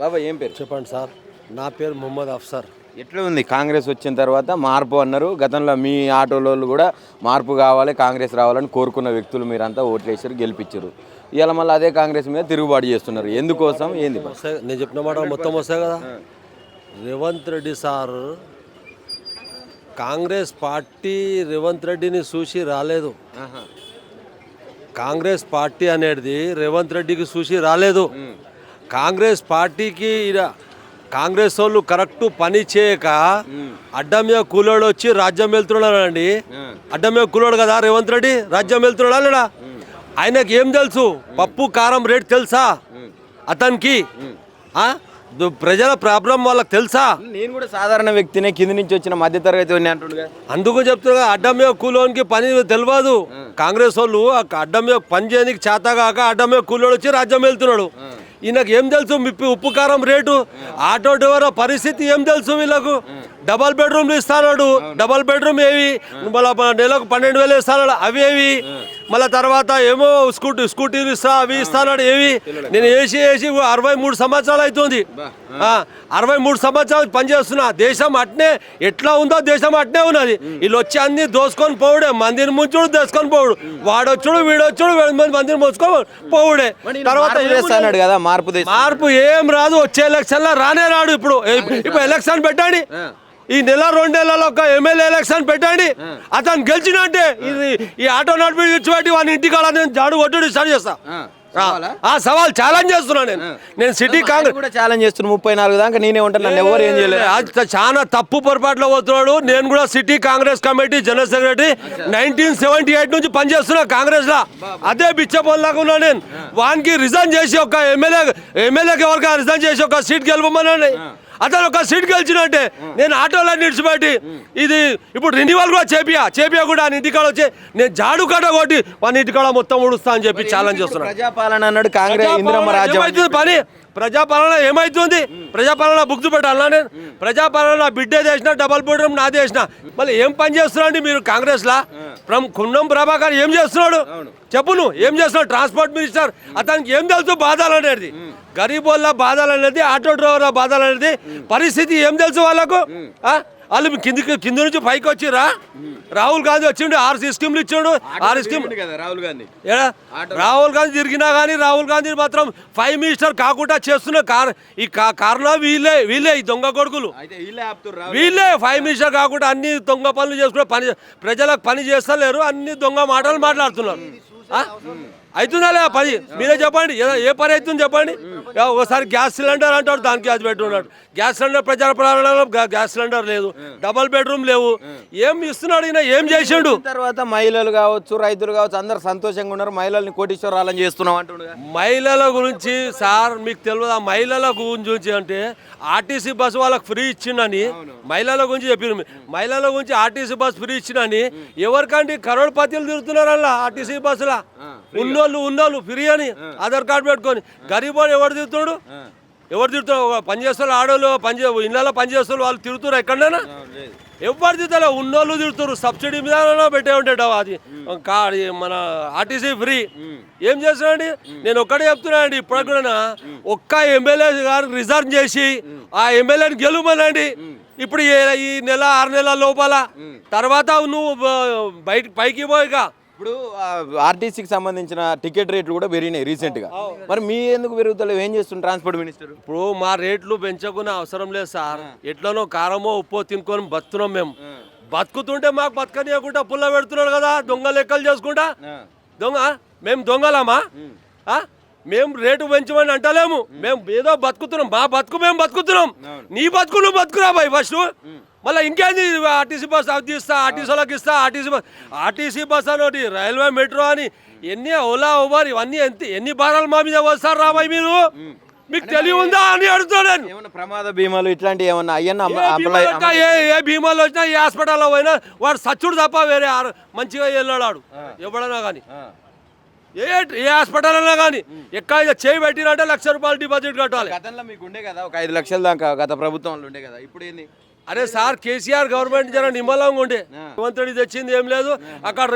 బాబా ఏం పేరు? చెప్పండి సార్. నా పేరు మొహమ్మద్ అఫ్సర్. ఎట్లా ఉంది కాంగ్రెస్ వచ్చిన తర్వాత మార్పు అన్నారు? గతంలో మీ ఆటోలో కూడా మార్పు కావాలి, కాంగ్రెస్ రావాలని కోరుకున్న వ్యక్తులు మీరంతా ఓట్లేసారు, గెలిపించారు. ఇవాళ మళ్ళీ అదే కాంగ్రెస్ మీద తిరుగుబాటు చేస్తున్నారు. ఎందుకోసం, ఏంది? నేను చెప్పిన మాట మొత్తం వస్తాయి కదా. రేవంత్ రెడ్డి సార్ కాంగ్రెస్ పార్టీ రేవంత్ రెడ్డిని చూసి రాలేదు. కాంగ్రెస్ పార్టీ అనేది రేవంత్ రెడ్డికి చూసి రాలేదు. కాంగ్రెస్ పార్టీకి కాంగ్రెస్ వాళ్ళు కరెక్ట్ పని చేయక అడ్డం మీద కూలోడు వచ్చి రాజ్యం వెళ్తున్నాడు అండి. అడ్డం మీద కూలోడు కదా రేవంత్ రెడ్డి, రాజ్యం వెళ్తున్నాడా లేడా? ఆయనకి ఏం తెలుసు? పప్పు కారం రేట్ తెలుసా అతనికి? ప్రజల ప్రాబ్లం వాళ్ళకి తెలుసా? నేను కూడా సాధారణ వ్యక్తినే, కింది నుంచి వచ్చిన మధ్యతరగతి అంటుండగా. అందుకు చెప్తున్నా, అడ్డం మీద కూలోనికి పని తెలియదు. కాంగ్రెస్ వాళ్ళు అడ్డం మీద పని చేయడానికి చేతగాక అడ్డం మీద కూలోడు వచ్చి రాజ్యం వెళ్తున్నాడు. ఈయనకు ఏం తెలుసు ఉప్పు కారం రేటు? ఆటో డ్రైవర్ పరిస్థితి ఏం తెలుసు వీళ్ళకు? డబల్ బెడ్రూమ్లు ఇస్తాడు. డబల్ బెడ్రూమ్ ఏవి? మళ్ళీ నెలకు 12,000 ఇస్తాడు, అవి ఏవి? మళ్ళీ తర్వాత ఏమో స్కూటీలు అవి ఇస్తాడు, ఏవి? నేను వేసి 63 సంవత్సరాలు అవుతుంది. 63 సంవత్సరాలు పనిచేస్తున్నా. దేశం అట్నే ఎట్లా ఉందో దేశం అట్నే ఉన్నది. వీళ్ళు వచ్చి అన్ని దోసుకొని పోవుడే, మందిని ముంచుడు దోసుకొని పోవుడు, వాడొచ్చుడు వీడొచ్చుడు మందిని మోసుకొని పోవుడే. తర్వాత కదా మార్పు ఏం రాదు. వచ్చే ఎలక్షన్ లో రానే రాడు. ఇప్పుడు ఎలక్షన్ పెట్టండి, ఈ నెల 2 నెలల్లో ఒక ఎమ్మెల్యే ఎలక్షన్ పెట్టండి. అతను గెలిచినట్టే ఈ ఆటో నడిపి విడిచిపెట్టి వాని ఇంటికాడ నేను జాడు కొట్టుడు స్టార్ట్ చేస్తా. సవాల్ ఛాలెంజ్ చేస్తున్నా. నేను సిటీ కాంగ్రెస్ కూడా ఛాలెంజ్ చేస్తున్నా. 34 దాకా నేనే ఉంటాను, నన్ను ఎవరు ఏం చేయలేదు. చాలా తప్పు పొరపాట్లో పోతున్నాడు. నేను కూడా city Congress committee general secretary 1978 నుంచి పనిచేస్తున్నా కాంగ్రెస్ లా. అదే బిచ్చపోల్లాగా ఉన్నా నేను. వానికి రిజైన్ చేసి ఒక ఎమ్మెల్యేకి ఎవరికి రిజైన్ చేసి ఒక సీట్ గెలవమనండి. అతను ఒక సీట్ గెలిచినట్టే. నేను ఆటోలో నిడిచిపెట్టి ఇది ఇప్పుడు రెన్యువల్ కూడా చేపియా కూడా ఆయన ఇంటికాడ వచ్చి నేను జాడు కట్ట కొట్టి వాని ఇంటికాడ మొత్తం ఉడుస్తా అని చెప్పి ఛాలెంజ్ చేస్తున్నాను. ప్రజాపాలన అన్నాడు కాంగ్రెస్, ఇందిరమ్మ రాజ్యం పని. ప్రజాపాలన ఏమైతుంది? ప్రజాపాలన బుక్స్ పెట్టాలా? నేను ప్రజాపాలన బిడ్డే చేసిన, డబల్ బెడ్రూమ్ నాది చేసిన. మళ్ళీ ఏం పని చేస్తున్నాండి మీరు కాంగ్రెస్ లా? కున్నం ప్రభాకర్ ఏం చేస్తున్నాడు చెప్పు? నువ్వు ఏం చేస్తున్నావు? Transport minister. అతనికి ఏం తెలుసు బాధలు అనేది? గరీబోళ్ళ బాధలు అనేది, ఆటో డ్రైవర్ల బాధలు అనేది పరిస్థితి ఏం తెలుసు వాళ్ళకు? వాళ్ళు కింద నుంచి పైకి వచ్చిరా? రాహుల్ గాంధీ వచ్చిండు, 6 స్కీమ్లు ఇచ్చాడు. 6 స్కీమ్ రాహుల్ గాంధీ తిరిగినా కానీ రాహుల్ గాంధీ మాత్రం 5 మినిస్టర్ కాకుండా చేస్తున్న ఈ కారణం వీళ్ళే ఈ దొంగ కొడుకులు. వీళ్ళే 5 మినిస్టర్ కాకుండా అన్ని దొంగ పనులు చేసుకుని ప్రజలకు పని చేస్తలేరు. అన్ని దొంగ మాటలు మాట్లాడుతున్నారు. అవుతుందా లేదా పని? మీరే చెప్పండి. ఏ పని అవుతుంది చెప్పండి. ఒకసారి గ్యాస్ సిలిండర్ అంటాడు, దానికి అది పెట్టుకున్నాడు. గ్యాస్ సిలిండర్ ప్రజాపాలనలో గ్యాస్ సిలిండర్ లేదు, డబల్ బెడ్రూమ్ లేవు. ఏం ఇస్తున్నాడు ఈయన? ఏం చేసిండు? తర్వాత మహిళలు కావచ్చు, రైతులు కావచ్చు, అందరు సంతోషంగా ఉన్నారు. మహిళల్ని కోటీశ్వరాలని చేస్తున్నాం అంటున్నారు. మహిళల గురించి సార్ మీకు తెలియదు. ఆ మహిళల గురించి అంటే ఆర్టీసీ బస్సు వాళ్ళకి ఫ్రీ ఇచ్చిండని మహిళల గురించి చెప్పిన. మహిళల గురించి ఆర్టీసీ బస్సు ఫ్రీ ఇచ్చిండని ఎవరికంటే కరోడ్పతిలు తిరుగుతున్నారు అలా ఆర్టీసీ బస్సులా. ఉన్నోళ్ళు ఫ్రీ అని ఆధార్ కార్డు పెట్టుకొని. గరీబోడు ఎవరు తిరుగుతాడు? పని చేస్తారు ఆడోళ్ళు, ఇళ్ళలో పని చేస్తారు, వాళ్ళు తిరుగుతారు ఎక్కడైనా? ఎవరు తిరుగుతారు? ఉన్నోళ్ళు తిరుగుతారు. సబ్సిడీ మీద పెట్టే ఉంటాడు అది మన ఆర్టీసీ ఫ్రీ. ఏం చేస్తున్నాండి? నేను ఒక్కడే చెప్తున్నానండి, ఇప్పుడు కూడా ఒక్క ఎమ్మెల్యే గారు రిజైన్ చేసి ఆ ఎమ్మెల్యేని గెలుమనండి. ఇప్పుడు ఈ నెల 6 నెలల లోపల తర్వాత నువ్వు పైకి పోయిగా. ఇప్పుడు ఆర్టీసీకి సంబంధించిన టికెట్ రేట్లు కూడా పెరిగినాయి రీసెంట్గా. మరి మీ ఎందుకు పెరుగుతలేవు? ఏం చేస్తుంది ట్రాన్స్పోర్ట్ మినిస్టర్? ఇప్పుడు మా రేట్లు పెంచకునే అవసరం లేదు సార్. ఎట్లనో కారమో ఉప్పో తినుకొని బతుకున్నాం మేము. బతుకుతుంటే మాకు బతకనియకుండా పుల్ల పెడుతున్నాడు కదా, దొంగ లెక్కలు చేసుకుంటా. మేము దొంగలమా? మేము రేటు పెంచమని అంటలేము. మేము ఏదో బతుకుతున్నాం, మా బతుకు మేము బతుకుతున్నాం. నీ బతుకు నువ్వు బతుకురా బాయ్ ఫస్ట్. మళ్ళీ ఇంకేంది? ఆర్టీసీ బస్ అది ఇస్తా, ఆర్టీసీలకు ఇస్తా, ఆర్టీసీ బస్ అని, రైల్వే మెట్రో అని, ఎన్ని ఓలా ఓబర్ ఇవన్నీ ఎన్ని భారాలు మా మీద వస్తారు రాబాయ్ మీరు? మీకు తెలివి ఉందా అని అడుగుతాను. ప్రమాద బీమాలు ఇట్లాంటి ఏమన్నా ఏ బీమాలు వచ్చినా, ఏ హాస్పిటల్లో పోయినా వాడు సచ్చుడు తప్ప వేరే మంచిగా వెళ్ళాడు ఎవడన్నా కానీ. ఏ హాస్పిటల్ అన్నా కానీ ఎక్కడ చేయి పెట్టినంటే 1,00,000 రూపాయలు డిపాజిట్ కట్టాలి. గతంలో మీకు ఉండే కదా ఒక 5 లక్షల దాకా గత ప్రభుత్వంలో ఉండే కదా. ఇప్పుడు ఏంది? అరే సార్ కేసీఆర్ గవర్నమెంట్ జర నిమ్మలంగా ఉండే రేవంత్ రెడ్డి తెచ్చింది ఏం లేదు, అక్కడ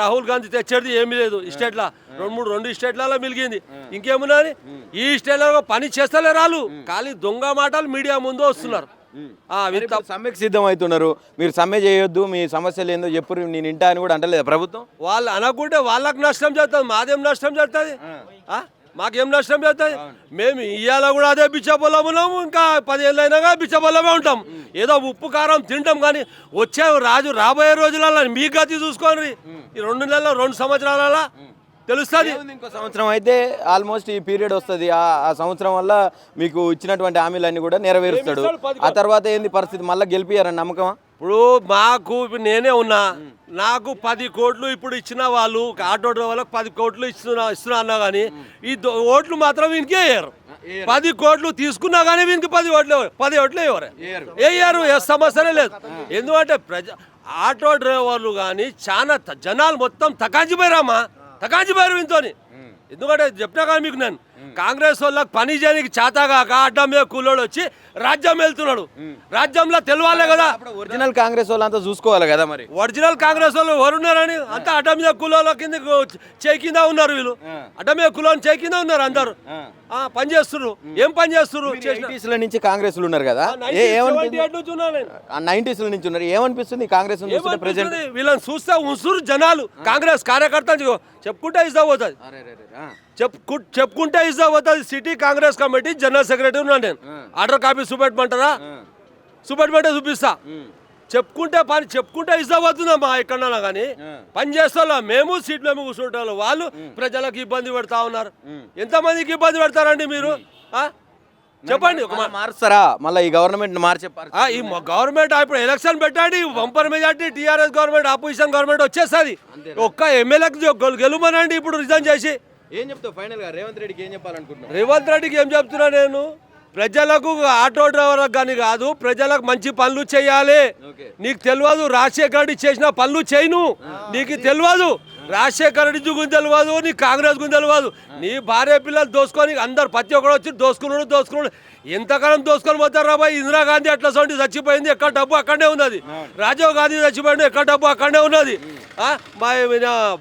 రాహుల్ గాంధీ తెచ్చేది ఏమీ లేదు. స్టేట్ల రెండు స్టేట్లలో మిలిగింది, ఇంకేమున్నా ఈ స్టేట్లలో పని చేస్తలే రాళ్ళు, ఖాళీ దొంగ మాటలు మీడియా ముందు వస్తున్నారు. సమ్మెకి సిద్ధం అవుతున్నారు, మీరు సమ్మె చేయొద్దు, మీ సమస్యలు ఏందో చెప్పు నేను ఇంటా అని కూడా అంటలేదు ప్రభుత్వం. వాళ్ళు అనకుంటే వాళ్ళకి నష్టం చేస్తుంది, మాదేం నష్టం చేస్తుంది, మాకేం నష్టం చేస్తుంది? మేము ఇవాళ కూడా అదే బిచ్చబొల్లం ఉన్నాము, ఇంకా 10 ఏళ్ళు అయినాగా బిచ్చబొల్లమే ఉంటాం. ఏదో ఉప్పు కారం తింటాం, కానీ వచ్చే రాబోయే రోజులలో మీ గతి చూసుకోండి. ఈ 2 నెలలు 2 సంవత్సరాల తెలుస్తుంది. ఇంకో సంవత్సరం అయితే ఆల్మోస్ట్ ఈ పీరియడ్ వస్తుంది, ఆ సంవత్సరం వల్ల మీకు ఇచ్చినటువంటి హామీలన్నీ కూడా నెరవేరుస్తాడు. ఆ తర్వాత ఏంది పరిస్థితి, మళ్ళీ గెలిపియారని నమ్మకమా? ఇప్పుడు మాకు నేనే ఉన్నా, నాకు 10 కోట్లు ఇప్పుడు ఇచ్చిన వాళ్ళు ఆటో డ్రైవర్లకు 10 కోట్లు ఇస్తున్నా అన్నా కానీ ఈ ఓట్లు మాత్రం వీనికి వేయరు. 10 కోట్లు తీసుకున్నా కానీ వీనికి 10 ఓట్లు వేయరు, ఏ సమస్యనే లేదు. ఎందుకంటే ఆటో డ్రైవర్లు కానీ చాలా జనాలు మొత్తం తకాంచిపోయారమ్మా, తకాంచిపోయారు వీనితో. ఎందుకంటే చెప్పినా కానీ మీకు నేను కాంగ్రెస్ వాళ్ళకి పని చేయడానికి చేతగాక అడ్డం మీద కూలోడు వచ్చి రాజ్యం వెళ్తున్నాడు. రాజ్యంలో తెలవాలే కదా, ఒరిజినల్ కాంగ్రెస్ వాళ్ళంతా చూసుకోవాలి కదా. మరి ఒరిజినల్ కాంగ్రెస్ వాళ్ళు ఎవరున్నారని అంతా అడ్డం మీద కూలోళ్ళ కింద చేయి కింద ఉన్నారు, వీళ్ళు అడ్డం మీద కూలోని చేయి కింద ఉన్నారు అందరు. పని చేస్తున్నారు, ఏం పని చేస్తున్నారు? 90s నుంచి కాంగ్రెస్ ఉన్నారు కదా, 90s నుంచి ఉన్నారు, ఏమనిపిస్తుంది కాంగ్రెస్ ప్రెసిడెంట్? వీళ్ళని చూస్తే ఉసురు జనాలు, కాంగ్రెస్ కార్యకర్తలు చెప్పుకుంటే ఇస్తా పోతుంది, చెప్పుకుంటే ఇస్తా పోతుంది. City Congress committee general secretary ఉన్నాను నేను. Order copy చూపెట్టమంటారా? చూపెట్టమంటే చూపిస్తా. చెప్పుకుంటే ఇస్తా పోతుందమ్మా ఎక్కడన్నా కానీ. పని చేస్తా మేము సీట్లు మేము కూర్చుంటాం, వాళ్ళు ప్రజలకు ఇబ్బంది పెడతా ఉన్నారు. ఎంతమందికి ఇబ్బంది పెడతారండి మీరు? చెప్పండి. మారుస్తారా మళ్ళీ ఈ గవర్నమెంట్ మార్చారు? ఈ గవర్నమెంట్ ఇప్పుడు ఎలక్షన్ పెట్టండి, bumper majority TRS government, opposition government వచ్చేస్తుంది. ఒక్క ఎమ్మెల్యేకి గెలుమనండి ఇప్పుడు రిజైన్ చేసి. ఏం చెప్తావు ఫైనల్ గా రేవంత్ రెడ్డికి ఏం చెప్పాలనుకుంటున్నాను? రేవంత్ రెడ్డికి ఏం చెప్తున్నా నేను, ప్రజలకు ఆటో డ్రైవర్లకు కానీ కాదు, ప్రజలకు మంచి పనులు చేయాలి. నీకు తెలియదు రాజశేఖర రెడ్డి చేసిన పనులు చేయను, నీకు తెలియదు రాజశేఖర రెడ్డి గురించి తెలియదు, నీ కాంగ్రెస్ గురించి తెలియదు. నీ భార్య పిల్లలు దోసుకొని అందరు ప్రతి ఒక్కరు వచ్చి దోసుకున్నాడు. ఎంతకాలం దోసుకొని పోతారు రాబాయ్? ఇందిరాగాంధీ అట్లా సొంటి చచ్చిపోయింది, ఎక్కడ డబ్బు అక్కడనే ఉన్నది. రాజీవ్ గాంధీ చచ్చిపోయాడు, ఎక్కడ డబ్బు అక్కడనే ఉన్నది.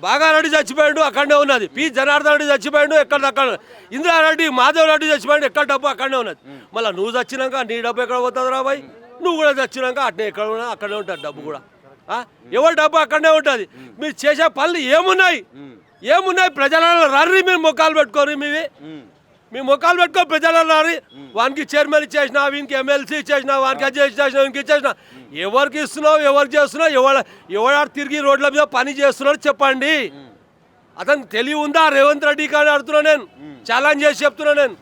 బాగారెడ్డి చచ్చిపోయాడు, అక్కడనే ఉన్నది. పి జనార్దన్ రెడ్డి చచ్చిపోయాడు, ఎక్కడ ఇందిరారెడ్డి మాధవ్ రెడ్డి చచ్చిపోయాడు, ఎక్కడ డబ్బు అక్కడనే ఉన్నది. మళ్ళీ నువ్వు చచ్చినాక నీ డబ్బు ఎక్కడ పోతుంది రాబాయ్? నువ్వు కూడా చచ్చినాక అట్నే ఎక్కడ ఉన్నా అక్కడనే ఉంటుంది డబ్బు కూడా. ఎవరి డబ్బు అక్కడనే ఉంటుంది. మీరు చేసే పనులు ఏమున్నాయి? ప్రజలలో రర్రి మీరు మొక్కలు పెట్టుకోరు, మీ మొక్కలు పెట్టుకొని ప్రజలలో రర్రి. వానికి చైర్మన్ ఇచ్చేసినా, వీనికి ఎమ్మెల్సీ ఇచ్చేసినా, వానికి అది చేసినా, వీనికి ఇచ్చేసినా. ఎవరికి ఇస్తున్నావు, ఎవరికి చేస్తున్నావు, ఎవరు తిరిగి రోడ్ల మీద పని చేస్తున్నాడు చెప్పండి. అతనికి తెలివి ఉందా రేవంత్ రెడ్డి కానీ అడుగుతున్నా నేను, ఛాలెంజ్ చేసి చెప్తున్నా నేను.